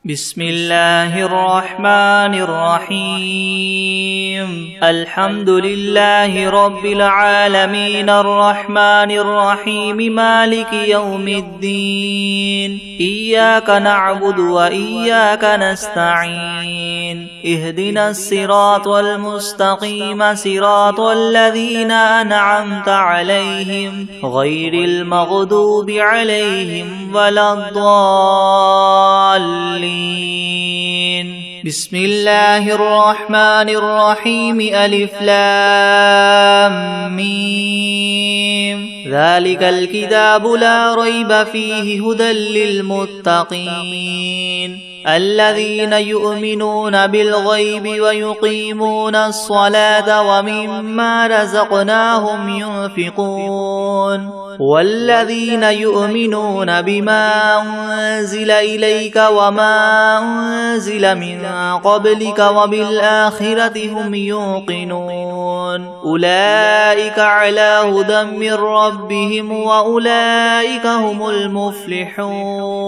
بسم الله الرحمن الرحيم الحمد لله رب العالمين الرحمن الرحيم مالك يوم الدين إياك نعبد وإياك نستعين اهدنا الصراط المستقيم صراط الذين أنعمت عليهم غير المغضوب عليهم ولا الضالين. بسم الله الرحمن الرحيم ألف لام ميم ذلك الكتاب لا ريب فيه هدى للمتقين الذين يؤمنون بالغيب ويقيمون الصلاة ومما رزقناهم ينفقون والذين يؤمنون بما أنزل إليك وما أنزل من قبلك وبالآخرة هم يوقنون أولئك على هدى من ربهم وأولئك هم المفلحون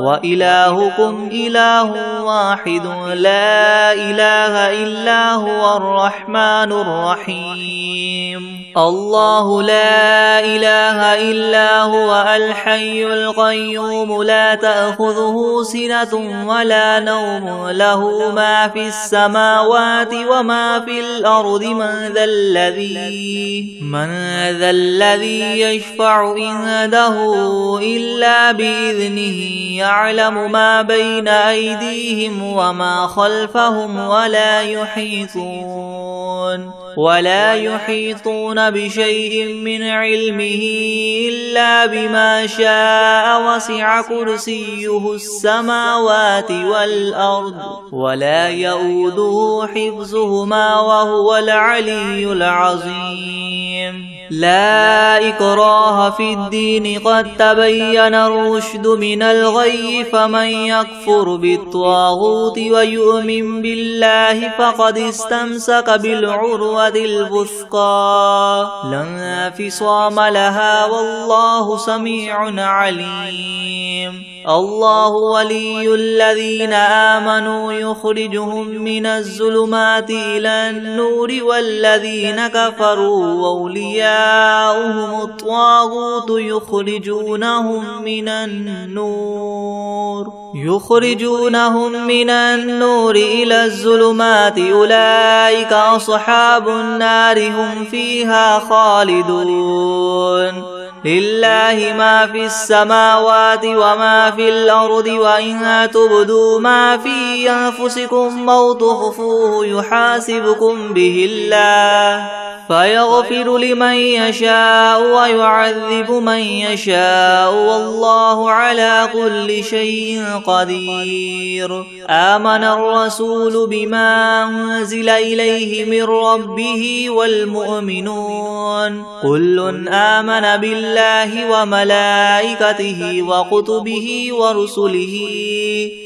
وإلهكم إله واحد لا إله إلا هو الرحمن الرحيم الله لا إله إلا هو الحي القيوم لا تأخذه سنة ولا نوم له ما في السماوات وما في الأرض من ذا الذي يشفع عنده إلا بإذنه يعلم ما بين أيديهم وما خلفهم ولا يحيطون بشيء من علمه إلا بما شاء وسع كرسيه السماوات والأرض ولا يؤوده حفظهما وهو العلي العظيم لا إكراه في الدين قد تبين الرشد من الغي فمن يكفر بالطاغوت ويؤمن بالله فقد استمسك بالعروة الوثقى لا انفصام لها والله سميع عليم الله ولي الذين آمنوا يخرجهم من الظلمات إلى النور والذين كفروا أولياؤهم الطاغوت يخرجونهم من النور إلى الظلمات أولئك أصحاب النار هم فيها خالدون لله ما في السماوات وما في الأرض وإن تبدوا ما في أنفسكم أو تخفوه يحاسبكم به الله فيغفر لمن يشاء ويعذب من يشاء والله على كل شيء قدير آمن الرسول بما أنزل إليه من ربه والمؤمنون كل آمن بالله وملائكته وكتبه ورسله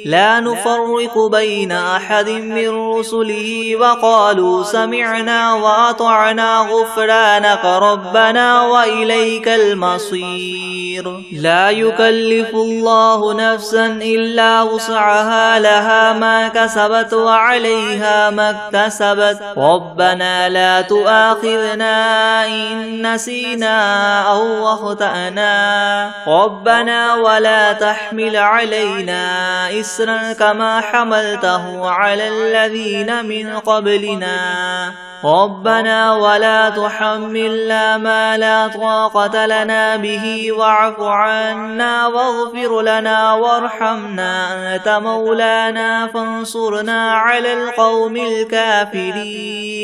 لا نفرق بين أحد من رسله وقالوا سمعنا وأطعنا غفرانك ربنا وإليك المصير لا يكلف الله نفسا إلا وسعها لها ما كسبت وعليها ما اكتسبت ربنا لا تؤاخذنا إن نسينا أو أخطأنا ربنا ولا تحمل علينا إسرا كما حملته على الذين من قبلنا ربنا ولا تحملنا ما لا طاقة لنا به واعف عنا واغفر لنا وارحمنا أنت مولانا فانصرنا على القوم الكافرين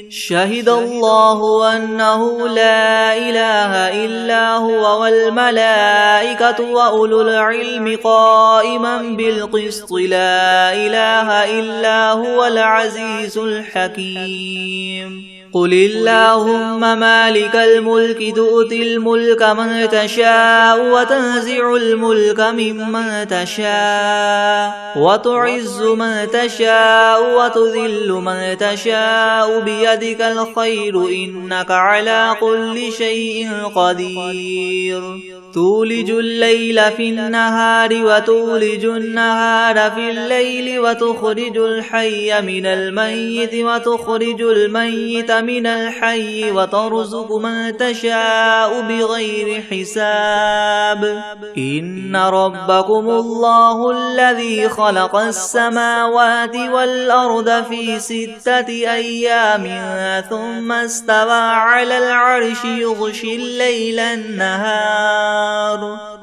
شهد الله أنه لا إله إلا هو والملائكة وأولو العلم قائما بالقسط لا إله إلا هو العزيز الحكيم قل اللهم مالك الملك تؤتي الملك من تشاء وتنزع الملك ممن تشاء وتعز من تشاء وتذل من تشاء بيدك الخير إنك على كل شيء قدير تولج الليل في النهار وتولج النهار في الليل وتخرج الحي من الميت وتخرج الميت من الحي وترزق من تشاء بغير حساب إن ربكم الله الذي خلق السماوات والأرض في 6 أيام ثم استوى على العرش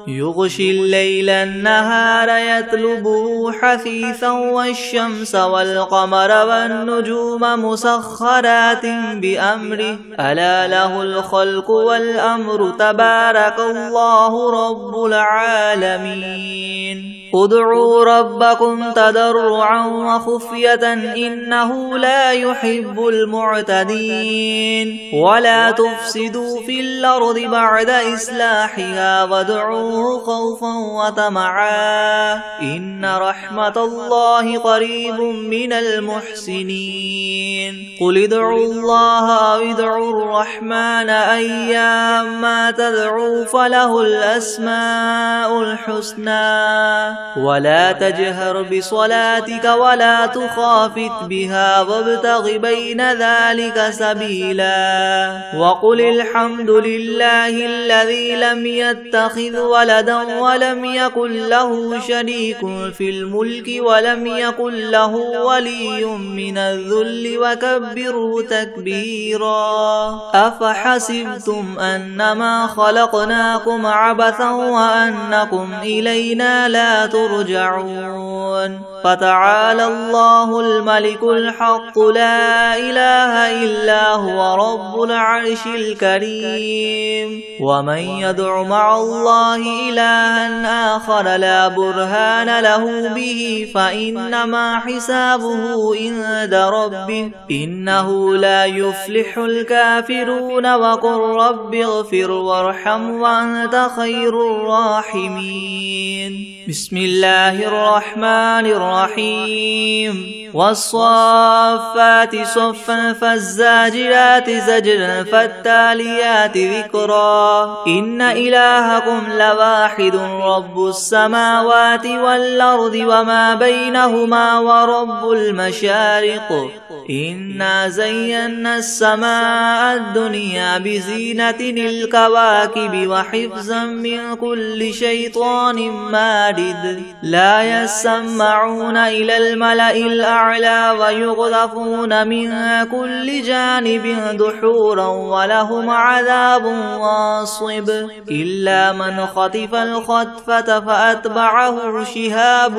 يغشي الليل النهار يطلبه حثيثا والشمس والقمر والنجوم مسخرات بأمره ألا له الخلق والأمر تبارك الله رب العالمين ادعوا ربكم تضرعا وخفية إنه لا يحب المعتدين ولا تفسدوا في الأرض بعد إصلاحها وادعوه خوفا وطمعا إن رحمة الله قريب من المحسنين قل ادعوا الله أو ادعوا الرحمن أيما تدعوا فله الأسماء الحسنى ولا تجهر بصلاتك ولا تخافت بها وابتغ بين ذلك سبيلا وقل الحمد لله الذي لم يتخذ ولدا ولم يكن له شريك في الملك ولم يكن له ولي من الذل وكبره تكبيرا أفحسبتم أنما خلقناكم عبثا وأنكم إلينا لا ترجعون فتعالى الله الملك الحق لا إله إلا هو رب العرش الكريم ومن يدع مع الله إلها آخر لا برهان له به فإنما حسابه عند ربه إنه لا يفلح الكافرون وقل رب اغفر وارحم وأنت خير الراحمين بسم الله الرحمن الرحيم والصافات صفا فالزاجرات زجرا فالتاليات ذكرا إن إلهكم لواحد رب السماوات والأرض وما بينهما ورب المشارق إنا زينا السماء الدنيا بزينة الكواكب وحفظا من كل شيطان مارد لا يسمعون إلى الملأ الأعلى ويغذفون من كل جانب دحورا ولهم عذاب واصب إلا من خطف الخطفة فأتبعه شهاب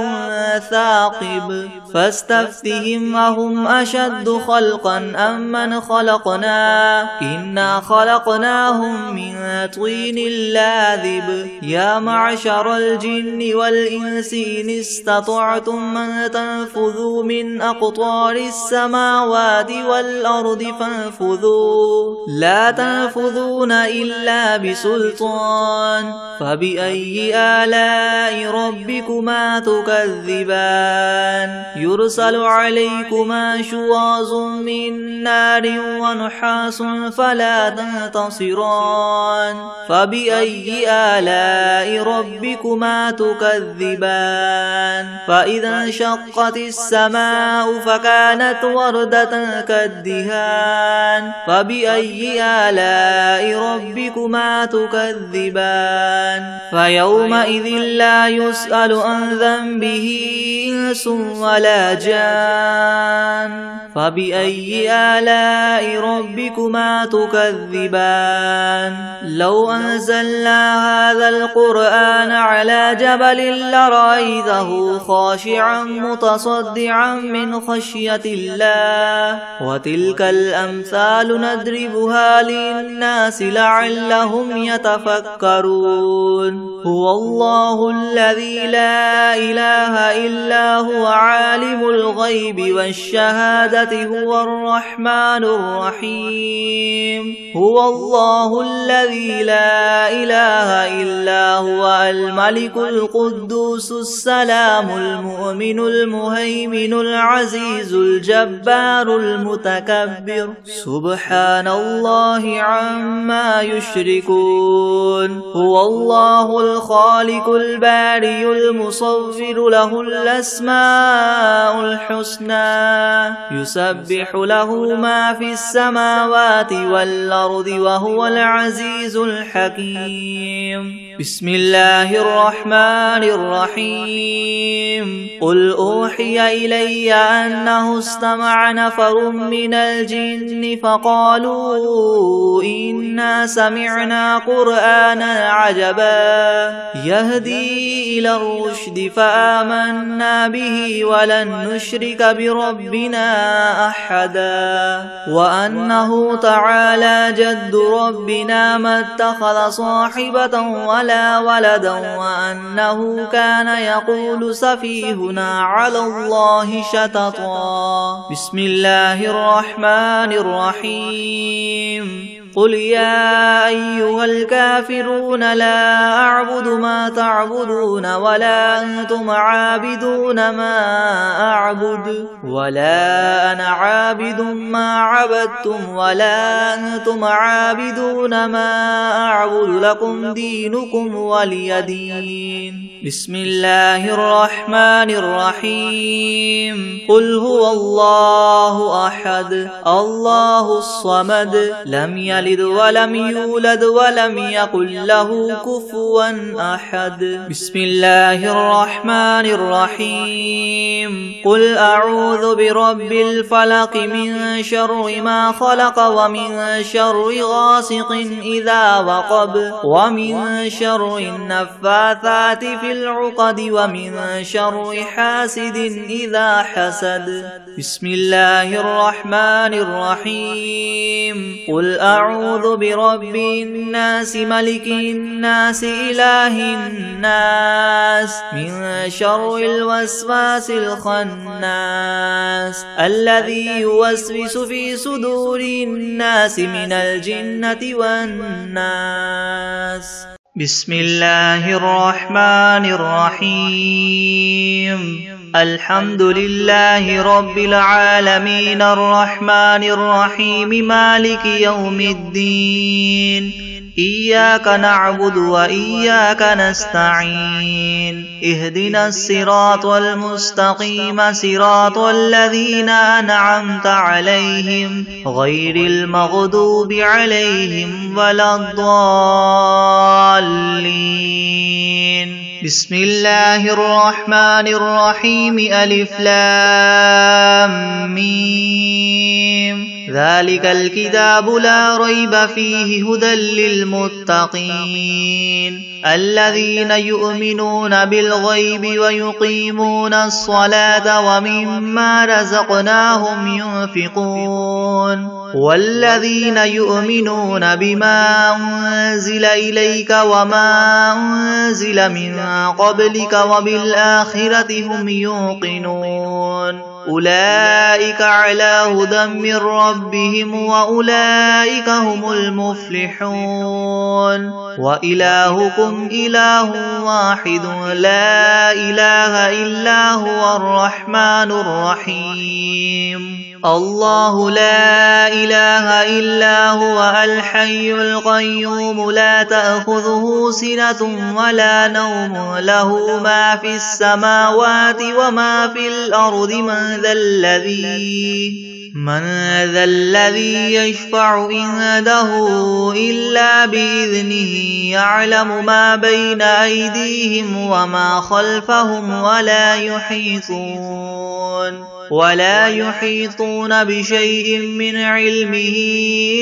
ثاقب فاستفتهم أهم أشد خلقا أم من خلقنا إنا خلقناهم من طين لاذب يا معشر الجن والإنس إن استطعتم أن تنفذوا من أقطار السماوات والأرض فانفذوا لا تنفذون إلا بسلطان فبأي آلاء ربكما تكذبان يرسل عليكما شواظ من نار ونحاس فلا تنتصران فبأي آلاء ربكما تكذبان فإذا انشقت السماء فكانت وردة كالدهان فبأي آلاء ربكما تكذبان فيومئذ لا يسأل عن ذنبه إنس ولا جان فبأي آلاء ربكما تكذبان لو أنزلنا هذا القرآن على جبل لرأيته خاشعا متصدعا من خشية الله وتلك الأمثال نضربها للناس لعلهم يتفكرون هو الله الذي لا إله إلا إلا هو عالم الغيب والشهادة هو الرحمن الرحيم هو الله الذي لا إله إلا هو الملك القدوس السلام المؤمن المهيمن العزيز الجبار المتكبر سبحان الله عما يشركون هو الله الخالق البارئ المصور له الأسماء الحسنى يسبح له ما في السماوات والأرض وهو العزيز الحكيم بسم الله الرحمن الرحيم قل أوحي إلي أنه استمع نفر من الجن فقالوا إنا سمعنا قرآنا عجبا يهدي إلى الرشد فآمنا به ولن نشرك بربنا أحدا وأنه تعالى جد ربنا ما اتخذ صاحبة ولا ولدا وأنه كان يقول سفيهنا على الله شططا بسم الله الرحمن الرحيم قل يا أيها الكافرون لا أعبد ما تعبدون ولا أنتم عابدون ما أعبد ولا أنا عابد ما عبدتم ولا أنتم عابدون ما أعبد لكم دينكم ولي دين بسم الله الرحمن الرحيم قل هو الله أحد الله الصمد لم يلد ولم يولد ولم يكن له كفوا أحد بسم الله الرحمن الرحيم قل أعوذ برب الفلق من شر ما خلق ومن شر غاسق إذا وقب ومن شر النفاثات في العقد ومن شر حاسد إذا حسد بسم الله الرحمن الرحيم قل أعوذ برب الناس ملك الناس إله الناس من شر الوسواس الخناس الذي يوسوس في صدور الناس من الجنة والناس بسم الله الرحمن الرحيم الحمد لله رب العالمين الرحمن الرحيم مالك يوم الدين إياك نعبد وإياك نستعين اهدنا الصراط المستقيم صراط الذين أنعمت عليهم غير المغضوب عليهم ولا الضالين بسم الله الرحمن الرحيم ألف لام ميم ذلك الكتاب لا ريب فيه هدى للمتقين الذين يؤمنون بالغيب ويقيمون الصلاة ومما رزقناهم ينفقون والذين يؤمنون بما أنزل إليك وما أنزل من قبلك وبالآخرة هم يوقنون أولئك على هدى من ربهم وأولئك هم المفلحون وإلهكم إله واحد لا إله إلا هو الرحمن الرحيم الله لا إله إلا هو الحي القيوم لا تأخذه سنة ولا نوم له ما في السماوات وما في الأرض من ذا الذي يشفع عنده إلا بإذنه يعلم ما بين أيديهم وما خلفهم ولا يحيطون بشيء من علمه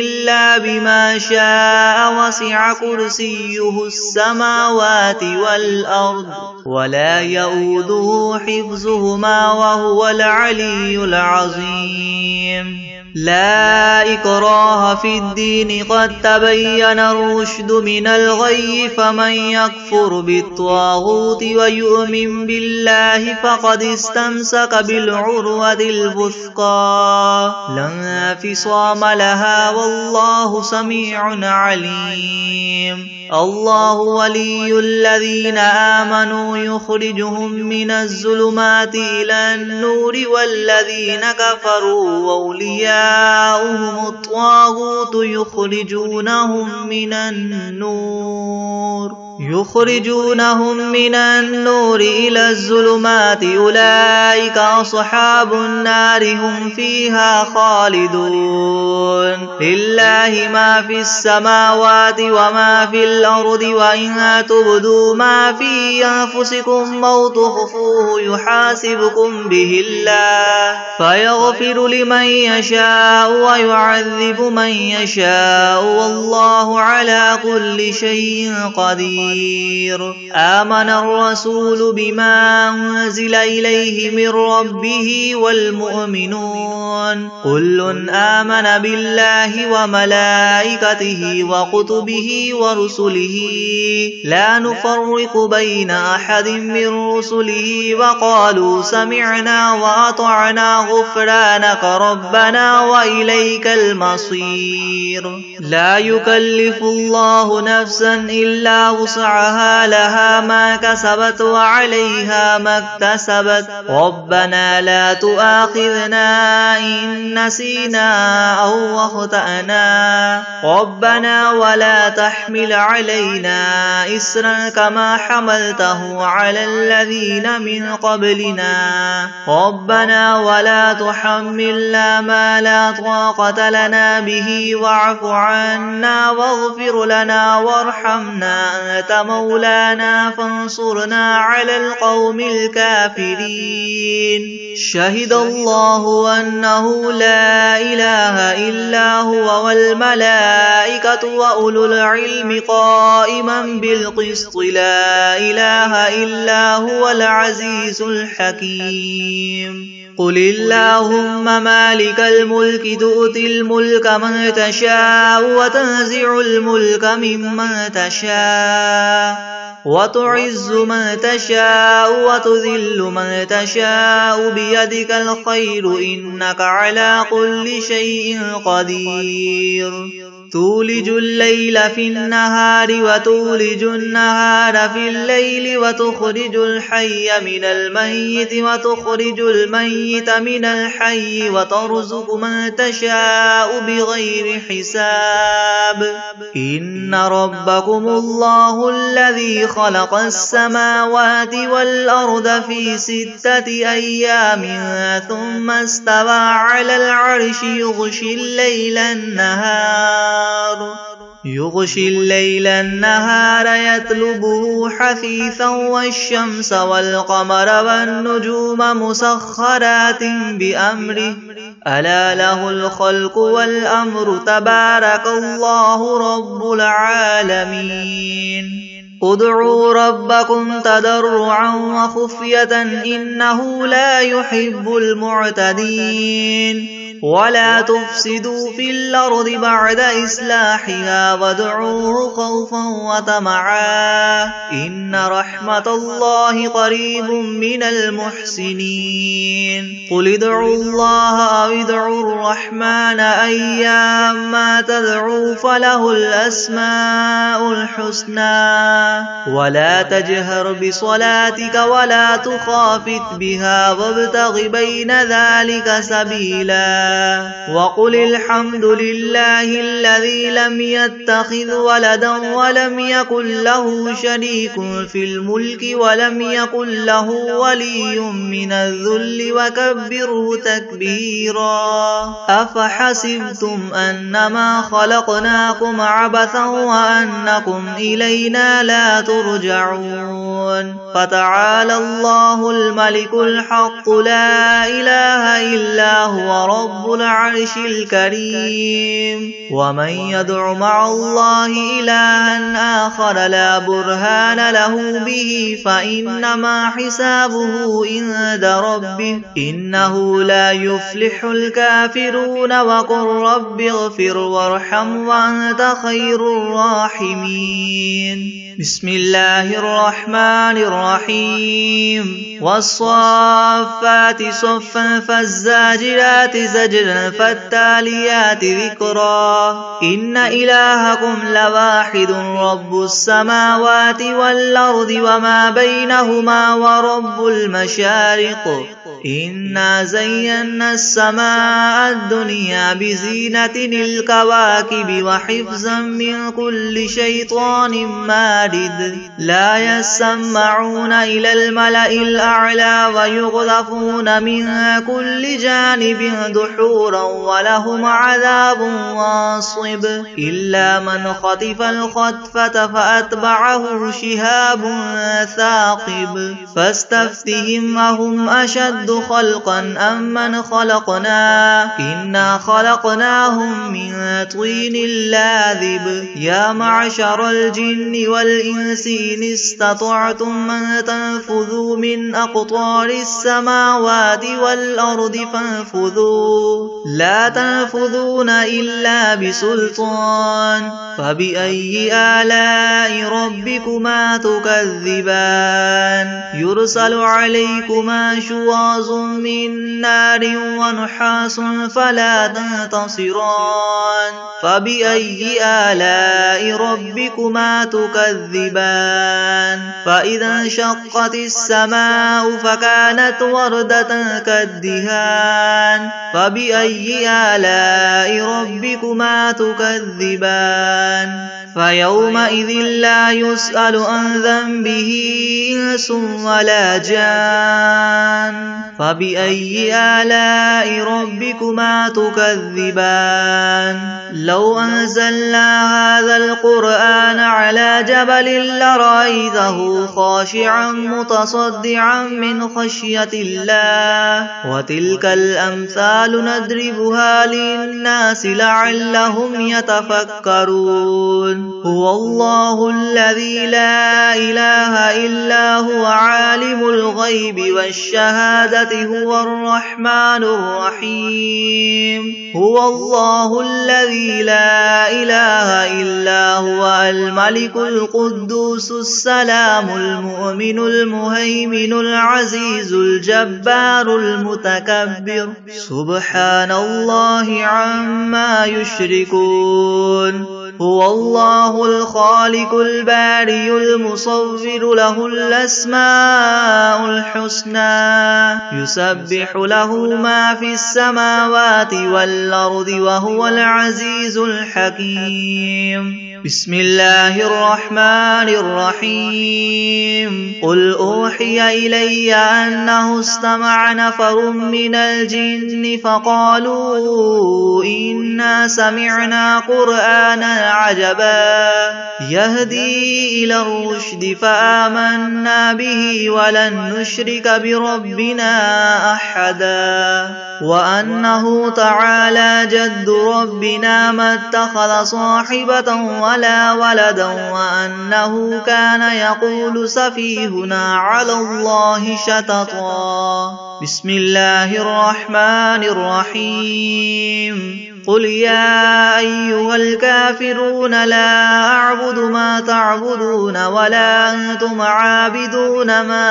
إلا بما شاء وسع كرسيه السماوات والأرض ولا يؤوده حفظهما وهو العلي العظيم لا إكراه في الدين قد تبين الرشد من الغي فمن يكفر بالطاغوت ويؤمن بالله فقد استمسك بالعروة الوثقى لا انفصام لها والله سميع عليم الله ولي الذين آمنوا يخرجهم من الظلمات إلى النور والذين كفروا أولياؤهم الطاغوت يخرجونهم من النور إلى الظلمات أولئك أصحاب النار هم فيها خالدون لله ما في السماوات وما في الأرض وإن تبدوا ما في أنفسكم أو تخفوه يحاسبكم به الله فيغفر لمن يشاء ويعذب من يشاء والله على كل شيء قدير آمن الرسول بما أنزل إليه من ربه والمؤمنون كل آمن بالله وملائكته وكتبه ورسله لا نفرق بين أحد من رسله وقالوا سمعنا وأطعنا غفرانك ربنا وإليك المصير لا يكلف الله نفسا إلا وسعها لها ما كسبت وعليها ما اكتسبت ربنا لا تؤاخذنا إن نسينا أو أخطأنا ربنا ولا تحمل علينا إسرا كما حملته على الذين من قبلنا ربنا ولا تحملنا ما لا طاقة لنا به واعف عنا واغفر لنا وارحمنا أنت مولانا فانصرنا على القوم الكافرين شهد الله أنه لا إله إلا هو والملائكة وأولو العلم قائما بالقسط لا إله إلا هو العزيز الحكيم قل اللهم مالك الملك تؤتي الملك من تشاء وتنزع الملك ممن تشاء وتعز من تشاء وتذل من تشاء بيدك الخير إنك على كل شيء قدير تولج الليل في النهار وتولج النهار في الليل وتخرج الحي من الميت وتخرج الميت من الحي وترزق من تشاء بغير حساب إن ربكم الله الذي خلق السماوات والأرض في 6 أيام ثم استوى على العرش يغشي الليل النهار يطلبه حثيثا والشمس والقمر والنجوم مسخرات بأمره ألا له الخلق والأمر تبارك الله رب العالمين ادعوا ربكم تضرعا وخفية إنه لا يحب المعتدين ولا تفسدوا في الأرض بعد إصلاحها وادعوه خوفا وطمعا إن رحمة الله قريب من المحسنين قل ادعوا الله أو ادعوا الرحمن أيما تدعوا فله الأسماء الحسنى ولا تجهر بصلاتك ولا تخافت بها وابتغ بين ذلك سبيلا وقل الحمد لله الذي لم يتخذ ولدا ولم يكن له شريك في الملك ولم يكن له ولي من الذل وكبره تكبيرا أفحسبتم أنما خلقناكم عبثا وأنكم إلينا لا ترجعون فتعالى الله الملك الحق لا إله إلا هو رب ورب العرش الكريم. ومن يدع مع الله إلها آخر لا برهان له به فإنما حسابه عند ربه إنه لا يفلح الكافرون. وقل رب اغفر وارحم وأنت خير الراحمين. بسم الله الرحمن الرحيم. والصافات صفا فالزاجرات زجرا فالتاليات ذكرا. إن إلهكم لواحد رب السماوات والأرض وما بينهما ورب المشارق. إنا زينا السماء الدنيا بزينة الكواكب وحفظا من كل شيطان مارد. لا يسمعون إلى الملأ الأعلى ويقذفون من كل جانب دحورا ولهم عذاب واصب. إلا من خطف الخطفة فأتبعه شهاب ثاقب. فاستفتهم أهم أشد خلقا أم من خلقنا إنا خلقناهم من طين لاذب. يا معشر الجن والإنس إن استطعتم أن تنفذوا من أقطار السماوات والأرض فانفذوا لا تنفذون إلا بسلطان. فبأي آلاء ربكما تكذبان. يرسل عليكما شواظ من نار ونحاس فلا تنتصران. فبأي آلاء ربكما تكذبان. فإذا انشقت السماء فكانت وردة كالدهان. فبأي آلاء ربكما تكذبان. فيومئذ لا يسأل عن ذنبه إنس ولا جان. فبأي آلاء ربكما تكذبان. لو أنزلنا هذا القرآن على جبل لرأيته خاشعا متصدعا من خشية الله. وتلك الأمثال نضربها للناس لعلهم يتفكرون. هو الله الذي لا إله إلا هو عالم الغيب والشهادة هو الرحمن الرحيم. هو الله الذي لا إله إلا هو الملك القدوس السلام المؤمن المهيمن العزيز الجبار المتكبر. سبحان الله عما يشركون. هو الله الخالق البارئ المصور له الأسماء الحسنى. يسبح له ما في السماوات والأرض وهو العزيز الحكيم. بسم الله الرحمن الرحيم. قل أوحي إلي أنه استمع نفر من الجن فقالوا إنا سمعنا قرآنا عجبا يهدي إلى الرشد فآمنا به ولن نشرك بربنا أحدا. وأنه تعالى جد ربنا ما اتخذ صاحبة ولا ولدا وأنه كان يقول سفيهنا على الله شططا. بسم الله الرحمن الرحيم. قل يا أيها الكافرون لا أعبد ما تعبدون ولا أنتم عابدون ما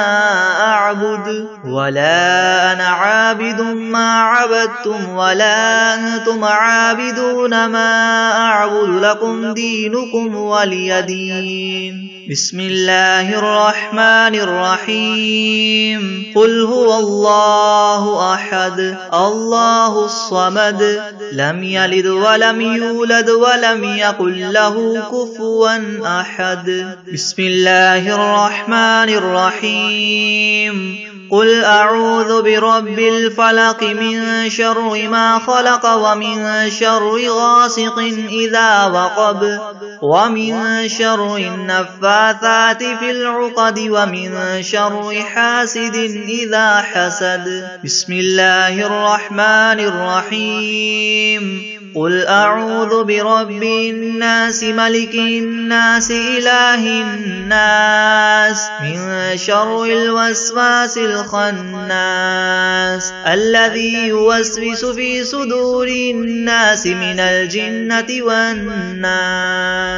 أعبد ولا أنا عابد ما عبدتم ولا أنتم عابدون ما أعبد لكم دينكم ولي دين. بسم الله الرحمن الرحيم. قل هو الله أحد الله الصمد لم يلد ولم يولد ولم يكن له كفوا أحد. بسم الله الرحمن الرحيم. قل أعوذ برب الفلق من شر ما خلق ومن شر غاسق إذا وقب ومن شر النفاثات في العقد ومن شر حاسد إذا حسد. بسم الله الرحمن الرحيم. قل أعوذ برب الناس ملك الناس إله الناس من شر الوسواس الخناس الذي يوسوس في صدور الناس من الجنة والناس.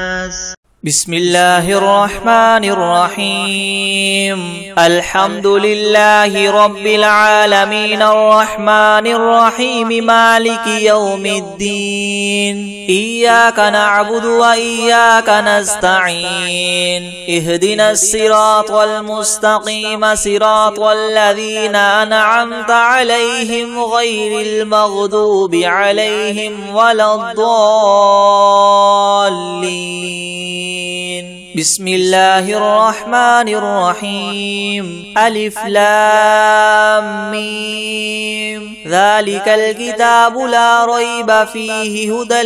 بسم الله الرحمن الرحيم. الحمد لله رب العالمين الرحمن الرحيم مالك يوم الدين. إياك نعبد وإياك نستعين. اهدنا الصراط المستقيم صراط الذين أنعمت عليهم غير المغضوب عليهم ولا الضالين. بسم الله الرحمن الرحيم. ألف لام ميم. ذلك الكتاب لا ريب فيه هدى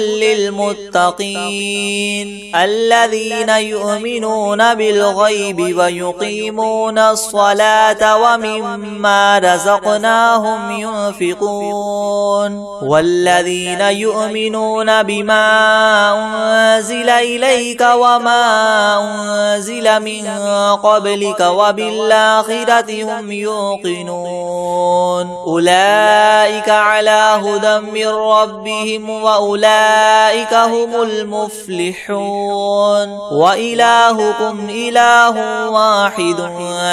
للمتقين الذين يؤمنون بالغيب ويقيمون الصلاة ومما رزقناهم ينفقون والذين يؤمنون بما أنزل إليك وما أنزل من قبلك وبالآخرة هم يوقنون أولئك على هدى من ربهم وأولئك هم المفلحون. وإلهكم إله واحد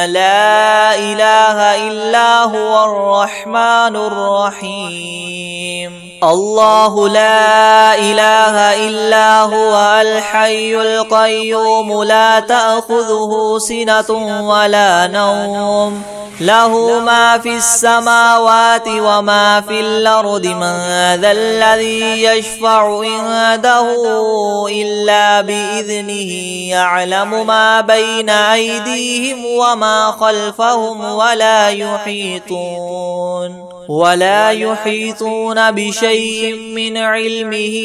لا إله إلا هو الرحمن الرحيم. الله لا إله إلا هو الحي القيوم لا تأخذه سنة ولا نوم له ما في السماوات وما في الأرض. من ذا الذي يشفع عنده إلا بإذنه يعلم ما بين أيديهم وما خلفهم ولا يحيطون بشيء من علمه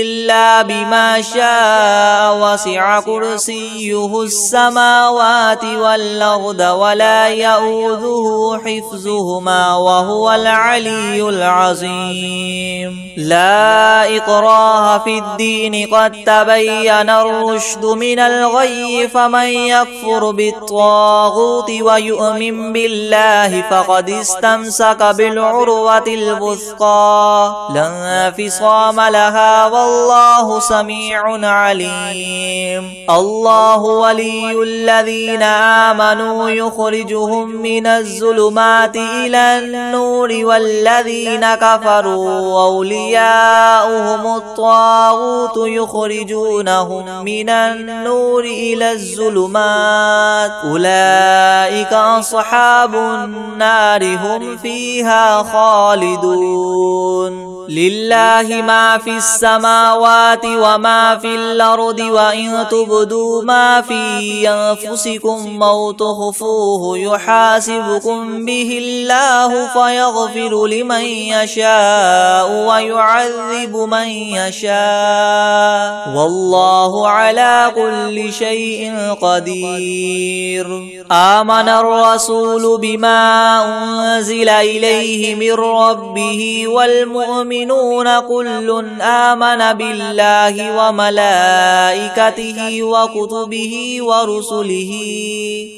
إلا بما شاء. وسع كرسيه السماوات والأرض ولا يؤوده حفظهما وهو العلي العظيم. لا إكراه في الدين قد تبين الرشد من الغي فمن يكفر بالطاغوت ويؤمن بالله فقد استمسك بالعروة الوثقى لا انفصام لها والله سميع عليم. الله ولي الذين آمنوا يخرجهم من الظلمات إلى النور والذين كفروا أولياؤهم الطاغوت يخرجونهم من النور إلى الظلمات أولئك أصحاب النار هم فيها خالدون. لله ما في السماوات وما في الأرض وإن تبدوا ما في أنفسكم أو تخفوه يحاسبكم به الله فيغفر لمن يشاء ويعذب من يشاء والله على كل شيء قدير. آمن الرسول بما أنزل إليه من ربه والمؤمنون كل آمن بالله وملائكته وكتبه ورسله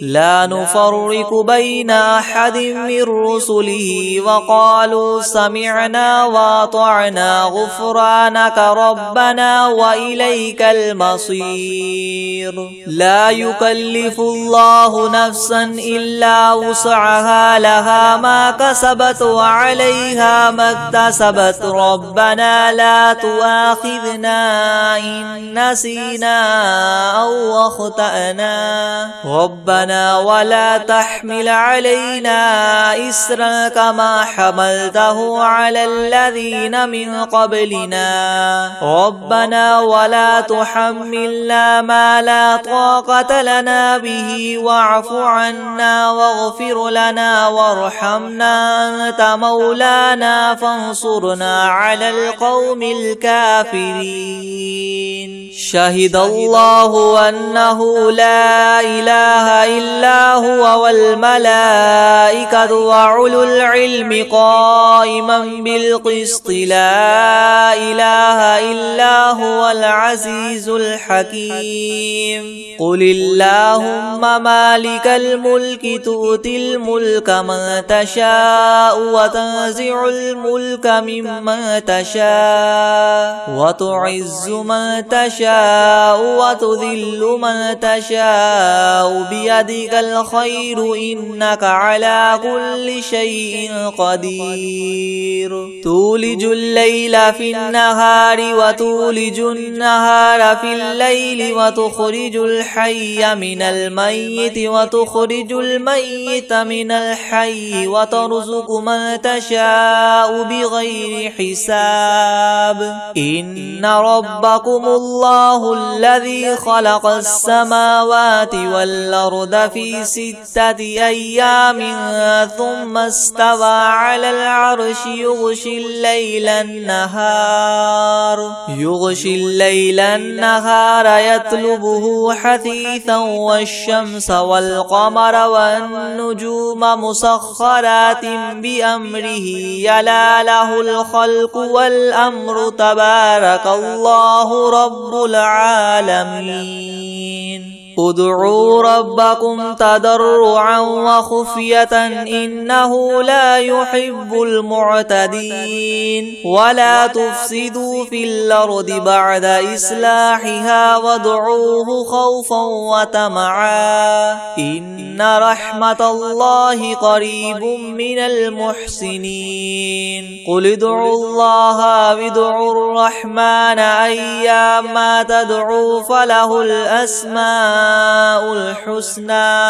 لا نفرق بين أحد من رسله وقالوا سمعنا وأطعنا غفرانك ربنا وإليك المصير. لا يكلف الله نفسا إلا وسعها لها ما كسبت وعليها ما اكتسبت ربنا لا تؤاخذنا إن نسينا أو أخطأنا ربنا ولا تحمل علينا إسرا كما حملته على الذين من قبلنا ربنا ولا تحملنا ما لا طاقة لنا به واعف عنا واغفر لنا وارحمنا أنت مولانا فانصرنا على القوم الكافرين. شهد الله أنه لا إله إلا هو والملائكة وأولو العلم قائما بالقسط لا إله إلا هو العزيز الحكيم. قل اللهم مالك الملك تؤتي الملك من تشاء وتنزع الملك ممن تشاء وتعز من تشاء وتذل من تشاء بيدك الخير إنك على كل شيء قدير. تولج الليل في النهار وتولج النهار في الليل وتخرج الحي من الميت وتخرج الميت من الحي وترزق من تشاء بغير حساب. إن ربكم الله الذي خلق السماوات والأرض في 6 أيام ثم استوى على العرش يغشي الليل النهار يطلبه حثيثا والشمس والقمر والنجوم مسخرات بأمره يلا له الخلق والأمر تبارك الله رب العالمين. ادعوا ربكم تضرعا وخفية إنه لا يحب المعتدين. ولا تفسدوا في الأرض بعد إصلاحها وادعوه خوفا وطمعا إن رحمة الله قريب من المحسنين. قل ادعوا الله وادعوا الرحمن أيما تدعوا فله الأسماء الحسنى.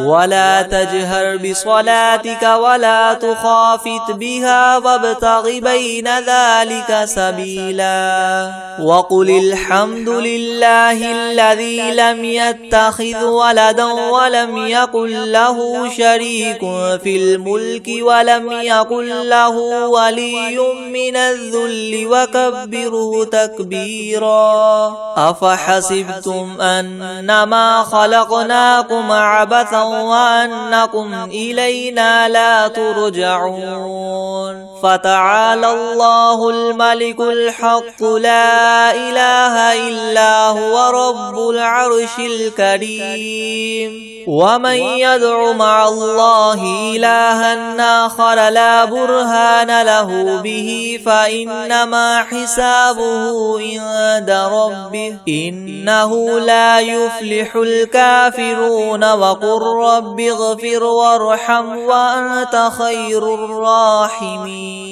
ولا تجهر بصلاتك ولا تخافت بها وابتغ بين ذلك سبيلا. وقل الحمد لله الذي لم يتخذ ولدا ولم يكن له شريك في الملك ولم يكن له ولي من الذل وكبره تكبيرا. أفحسبتم أنما خلقناكم عبثا وأنكم إلينا لا ترجعون. فتعالى الله الملك الحق لا إله إلا هو رب العرش الكريم. ومن يدع مع الله إلها آخر لا برهان له به فإنما حسابه عند ربه إنه لا يفلح الكافرون. وقل رب اغفر وارحم وأنت خير الراحمين.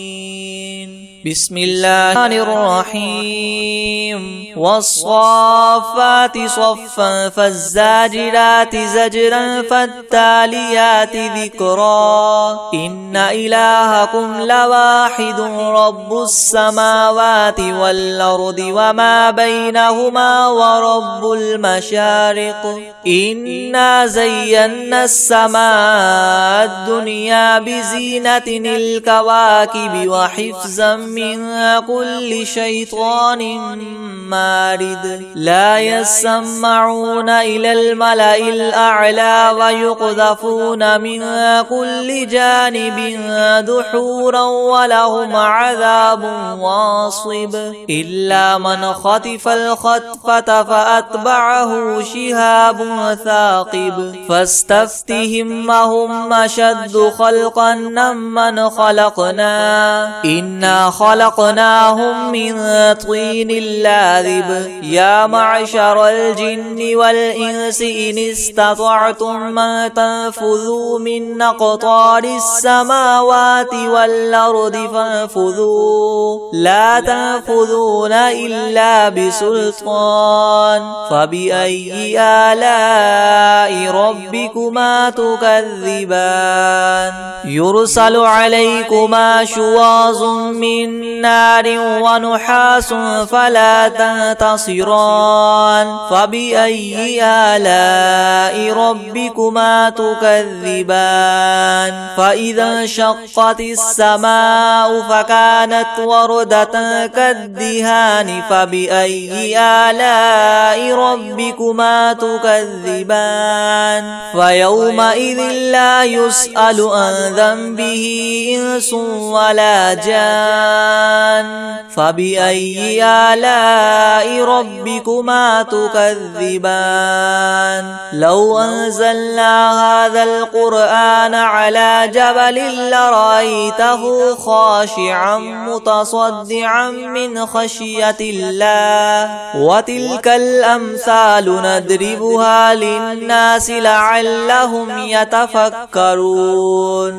بسم الله الرحيم. والصافات صفا فالزاجرات زجرا فالتاليات ذكرا. إن إلهكم لواحد رب السماوات والأرض وما بينهما ورب المشارق. إنا زينا السماء الدنيا بزينة الكواكب وحفظا من كل شيطان مارد. لا يسمعون إلى الملأ الأعلى ويقذفون من كل جانب دحورا ولهم عذاب واصب. إلا من خطف الخطفة فأتبعه شهاب ثاقب. فاستفتهم أهم أشد خلقا ممن خلقنا إنا خلقناهم من طين لاذب. يا معشر الجن والإنس إن استطعتم أن تنفذوا من أقطار السماوات والأرض فانفذوا لا تنفذون إلا بسلطان. فبأي فبأي آلاء ربكما تكذبان يرسل عليكما شواظ من نار ونحاس فلا تنتصران فبأي آلاء ربكما تكذبان فإذا انشقت السماء فكانت وردة كالدهان فبأي آلاء ربكما تكذبان فيومئذ لا يسأل عن ذنبه إنس ولا جان فبأي آلاء ربكما تكذبان لو أنزلنا هذا القرآن على جبل لرأيته خاشعا متصدعا من خشية الله وتلك الأمثال نضربها للناس لعلهم يتفكرون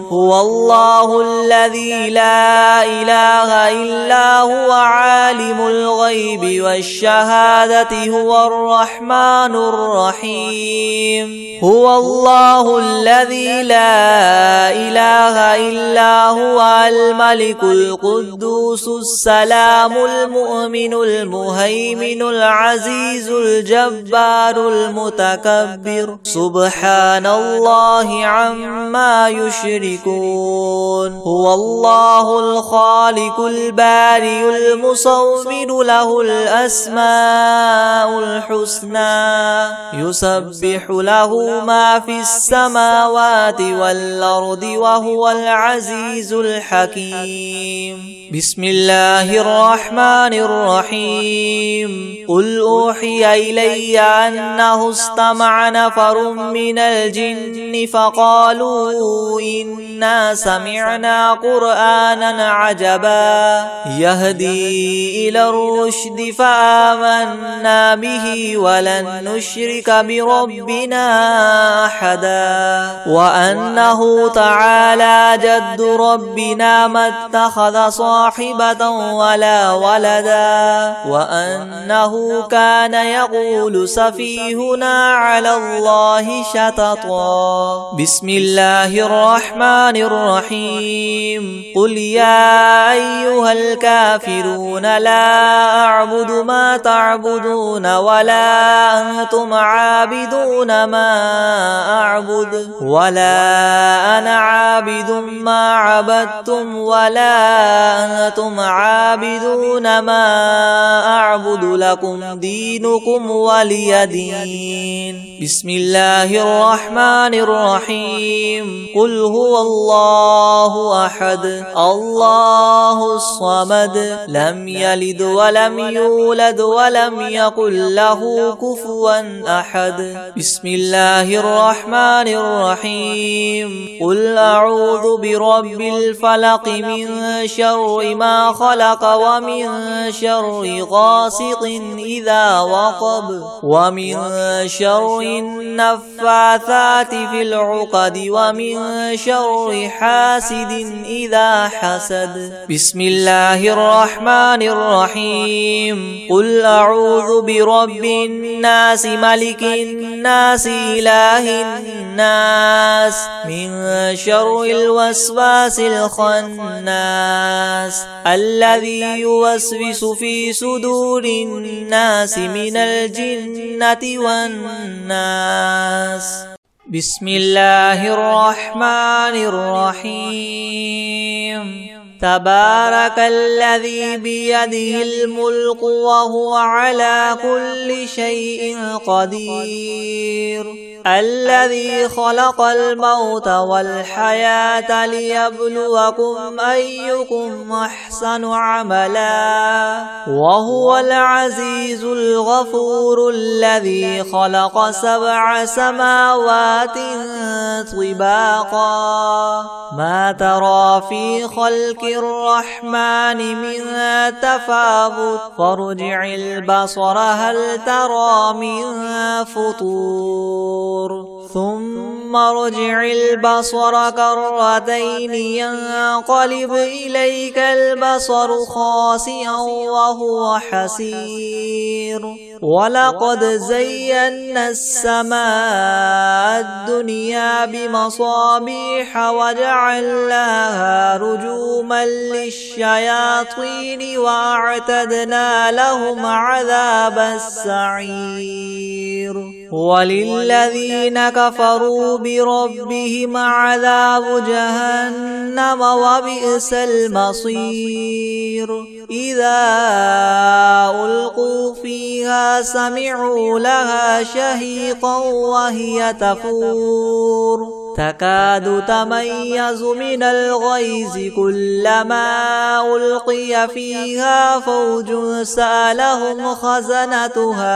هو الله الذي لا إله إلا هو عالم الغيب والشهادة هو الرحمن الرحيم هو الله الذي لا إله إلا هو الملك القدوس السلام المؤمن المهيمن العزيز الجبار المتكبر سبحان الله عما يشركون هو الله الخالق البارئ المصور له الأسماء الحسنى يسبح له ما في السماوات والأرض وهو العزيز الحكيم بسم الله الرحمن الرحيم قل أوحي إلي أنه استمع نفر من الجن فقالوا إنا سمعنا قرآنا عجبا يهدي إلى الرشد فآمنا به ولن نشرك بربنا أحدا وأنه تعالى جد ربنا ما اتخذ صاحبة ولا ولدا وأنه كان يقول سفيهنا على الله شططا بسم الله الرحمن الرحيم قل يا أيها الكافرون لا أعبد ما تعبدون ولا أنتم عابدون ما أعبد ولا أنا عابد ما عبدتم ولا أنتم عابدون ما أعبد لكم دينكم ولي دين بسم الله الرحمن الرحيم قل هو الله أحد الله الصمد لم يلد ولم يولد ولم يكن له كفوا أحد بسم الله الرحمن الرحيم قل أعوذ برب الفلق من شر ما خلق ومن شر غاسق إذا وقب ومن شر النفاثات في العقد ومن شر حاسد إذا حسد بسم الله الرحمن الرحيم قل أعوذ برب الناس ملك الناس إله الناس من شر الوسواس الخناس الذي يوسوس في صدور الناس من الجنة والناس بسم الله الرحمن الرحيم تبارك الذي بيده الملك وهو على كل شيء قدير الذي خلق الموت والحياة ليبلوكم أيكم أحسن عملا وهو العزيز الغفور الذي خلق 7 سماوات طباقا ما ترى في خلق الرحمن من تفاوت فارجع البصر هل ترى من فطور ثم ارجع البصر كرتين ينقلب إليك البصر خاسئا وهو حسير ولقد زينا السماء الدنيا بمصابيح وجعلناها رجوما للشياطين وأعتدنا لهم عذاب السعير وللذين كفروا بربهم عذاب جهنم وبئس المصير إذا ألقوا فيها سمعوا لها شهيقا وهي تفور تكاد تميز من الغيظ كلما ألقي فيها فوج سألهم خزنتها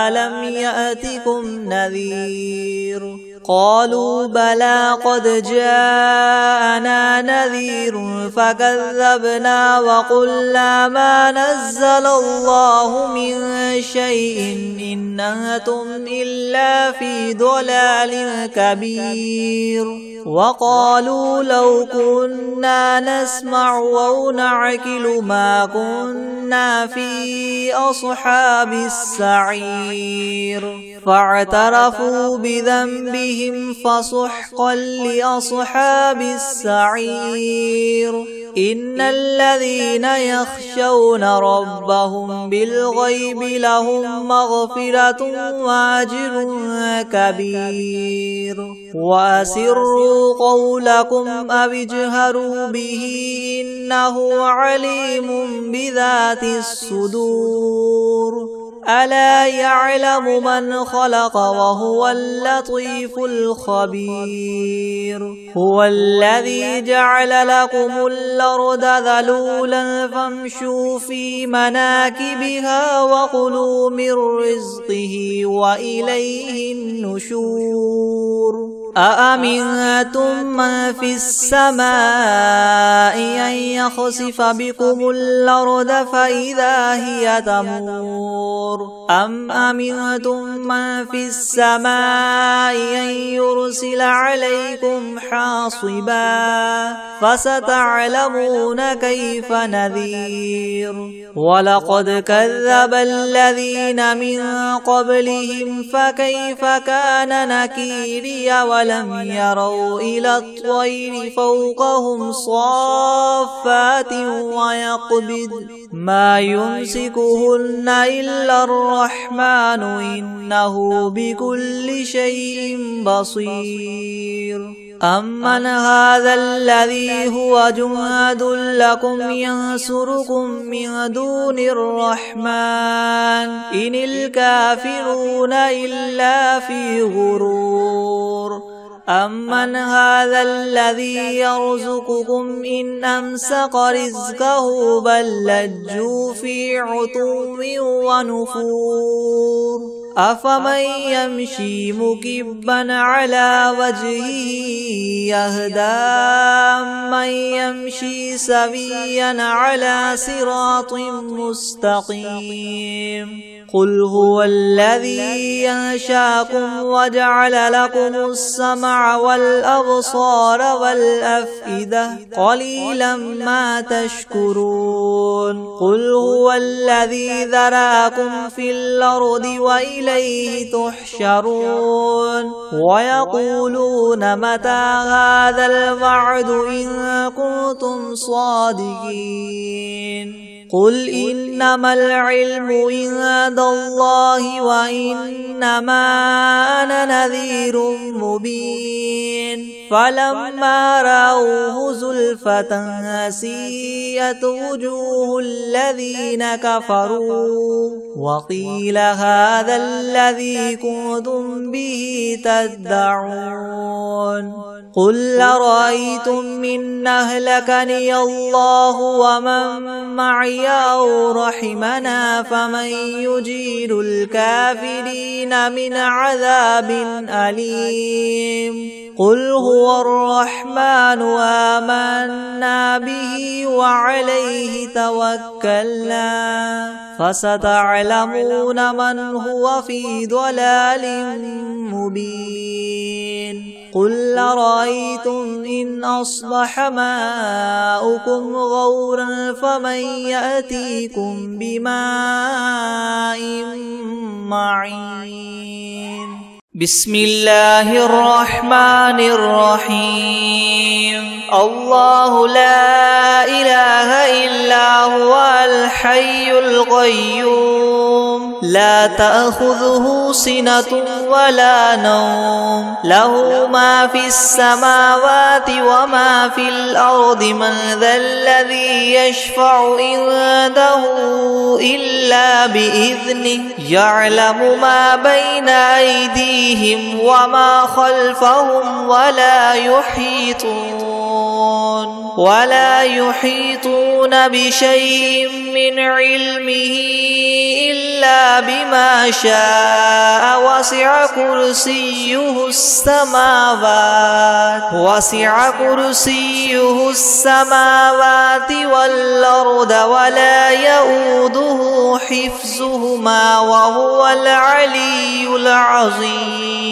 ألم يأتكم نذير قالوا بلى قد جاءنا نذير فكذبنا وقلنا ما نزل الله من شيء إن أنتم إلا في ضلال كبير وقالوا لو كنا نسمع أو نعقل ما كنا في أصحاب السعير فاعترفوا بذنبهم فسحقا لأصحاب السعير إن الذين يخشون ربهم بالغيب لهم مغفرة وأجر كبير وأسروا قولكم أو اجهروا به إنه عليم بذات الصدور ألا يعلم من خلق وهو اللطيف الخبير هو الذي جعل لكم الأرض ذلولا فامشوا في مناكبها وكلوا من رزقه وإليه النشور أأمنتم من في السماء أن يخسف بكم الأرض فإذا هي تمور أم أمنتم من في السماء أن يرسل عليكم حاصبا فستعلمون كيف نذير ولقد كذب الذين من قبلهم فكيف كان نكيري ولم يروا إلى الطير فوقهم صافات ويقبض ما يمسكهن إلا الرحمن إنه بكل شيء بصير أمن هذا الذي هو جند لكم ينصركم من دون الرحمن إن الكافرون إلا في غرور أمن هذا الذي يرزقكم إن أمسك رزقه بل لجوا في عتو ونفور أفمن يمشي مكبا على وجهه يهدى من يمشي سويا على صراط مستقيم قل هو الذي ينشاكم وجعل لكم السمع والأبصار والأفئدة قليلا ما تشكرون قل هو الذي ذراكم في الأرض وإليه تحشرون ويقولون متى هذا الوعد إن كنتم صادقين قل إنما العلم عند الله وإنما أنا نذير مبين فلما رأوه زلفة سيئت وجوه الذين كفروا وقيل هذا الذي كنتم به تدعون قل أرأيتم إن أهلكني الله ومن معي أو رحمنا فمن يجير الكافرين من عذاب أليم قل هو الرحمن آمنا به وعليه توكلنا فستعلمون من هو في ضلال مبين قل أرأيتم إن أصبح ماؤكم غورا فمن يأتيكم بماء معين بسم الله الرحمن الرحيم الله لا إله إلا هو الحي القيوم لا تأخذه سنة ولا نوم له ما في السماوات وما في الأرض من ذا الذي يشفع عنده إلا بإذنه يعلم ما بين أيديهم وما خلفهم ولا يحيطون بشيء من علمه إلا بما شاء وسع كرسيه السماوات والأرض ولا يؤوده حفظهما وهو العلي العظيم